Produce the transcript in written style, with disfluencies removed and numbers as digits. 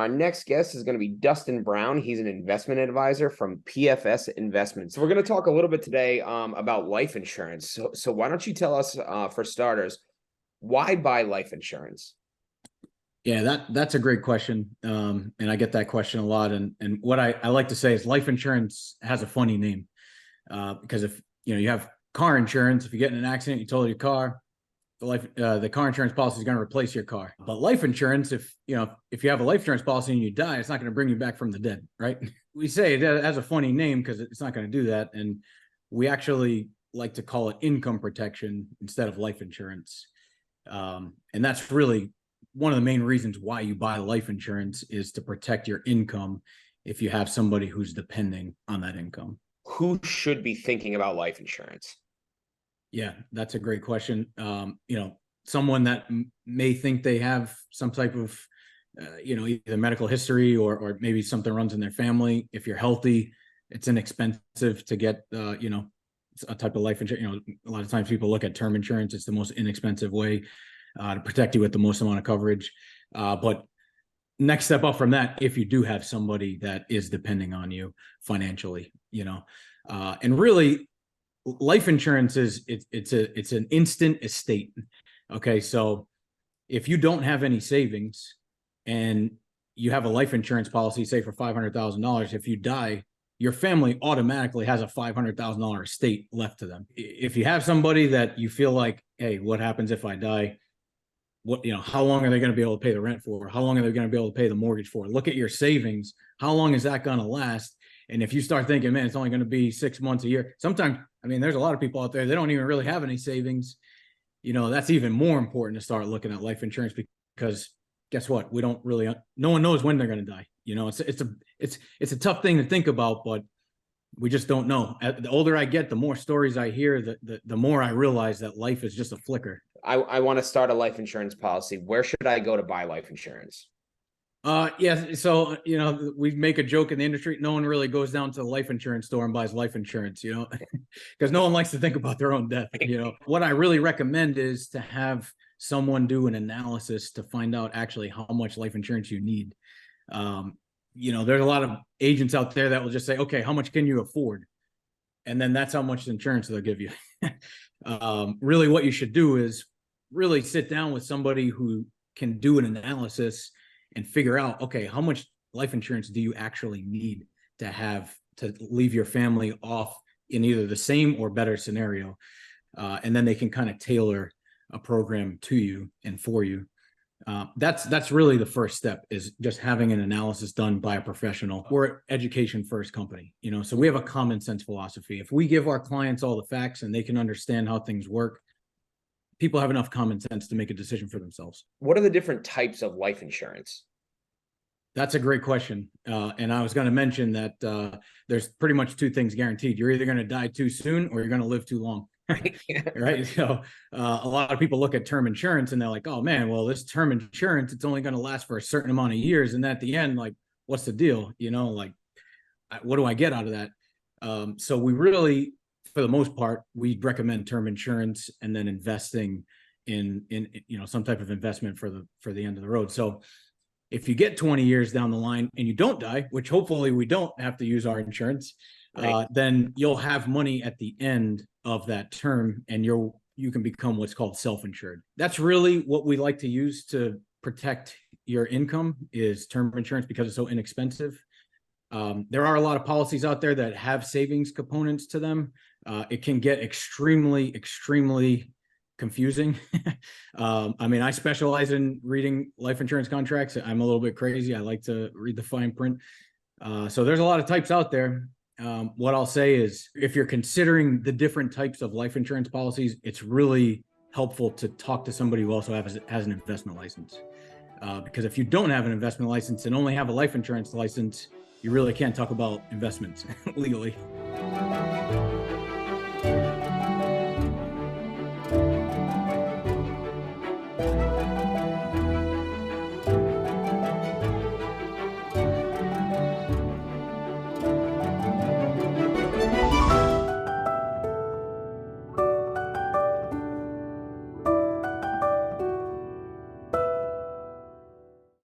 Our next guest is going to be Dustin Brown. He's an investment advisor from PFS Investments. So we're going to talk a little bit today about life insurance. So why don't you tell us, for starters, why buy life insurance? Yeah, that's a great question. And I get that question a lot. And what I like to say is life insurance has a funny name because if you have car insurance, if you get in an accident, you total your car, the car insurance policy is going to replace your car. But life insurance, if you have a life insurance policy and you die, it's not going to bring you back from the dead, right? We say it has a funny name because it's not going to do that. And we actually like to call it income protection instead of life insurance. And that's really one of the main reasons why you buy life insurance is to protect your income if you have somebody who's depending on that income. Who should be thinking about life insurance? Yeah, that's a great question. Someone that may think they have some type of, either medical history or maybe something runs in their family. If you're healthy, it's inexpensive to get, a type of life insurance. A lot of times people look at term insurance. It's the most inexpensive way to protect you with the most amount of coverage. But next step up from that, if you do have somebody that is depending on you financially, and really, life insurance it's an instant estate. Okay, so if you don't have any savings and you have a life insurance policy, say for $500,000, if you die, your family automatically has a $500,000 estate left to them. If you have somebody that you feel like, hey, what happens if I die? How long are they going to be able to pay the rent for? How long are they going to be able to pay the mortgage for? Look at your savings. How long is that going to last? And if you start thinking, man, it's only going to be 6 months, a year. Sometimes, there's a lot of people out there, they don't even really have any savings. That's even more important to start looking at life insurance because guess what? No one knows when they're going to die. It's a tough thing to think about, but we just don't know. The older I get, the more stories I hear, the more I realize that life is just a flicker. I want to start a life insurance policy. Where should I go to buy life insurance? Yeah. So, we make a joke in the industry. No one really goes down to the life insurance store and buys life insurance, because no one likes to think about their own death. What I really recommend is to have someone do an analysis to find out actually how much life insurance you need. There's a lot of agents out there that will just say, okay, how much can you afford? And then that's how much insurance they'll give you. Really what you should do is really sit down with somebody who can do an analysis and figure out, okay, how much life insurance do you actually need to have to leave your family off in either the same or better scenario. And then they can kind of tailor a program to you and for you. That's really the first step, is just having an analysis done by a professional. We're an education first company, so we have a common sense philosophy. If we give our clients all the facts and they can understand how things work, people have enough common sense to make a decision for themselves. What are the different types of life insurance? That's a great question. And I was going to mention that there's pretty much two things guaranteed. You're either going to die too soon or you're going to live too long. Right. So a lot of people look at term insurance and they're like, oh man, well, this term insurance, it's only going to last for a certain amount of years. And at the end, like, what's the deal? What do I get out of that? So we really, for the most part, we recommend term insurance and then investing in some type of investment for the end of the road. So if you get 20 years down the line and you don't die, which hopefully we don't have to use our insurance, right, then you'll have money at the end of that term and you can become what's called self-insured. That's really what we like to use to protect your income, is term insurance, because it's so inexpensive. There are a lot of policies out there that have savings components to them. It can get extremely, extremely confusing. I specialize in reading life insurance contracts. I'm a little bit crazy. I like to read the fine print. So there's a lot of types out there. What I'll say is, if you're considering the different types of life insurance policies, it's really helpful to talk to somebody who also has an investment license. Because if you don't have an investment license and only have a life insurance license, you really can't talk about investments legally.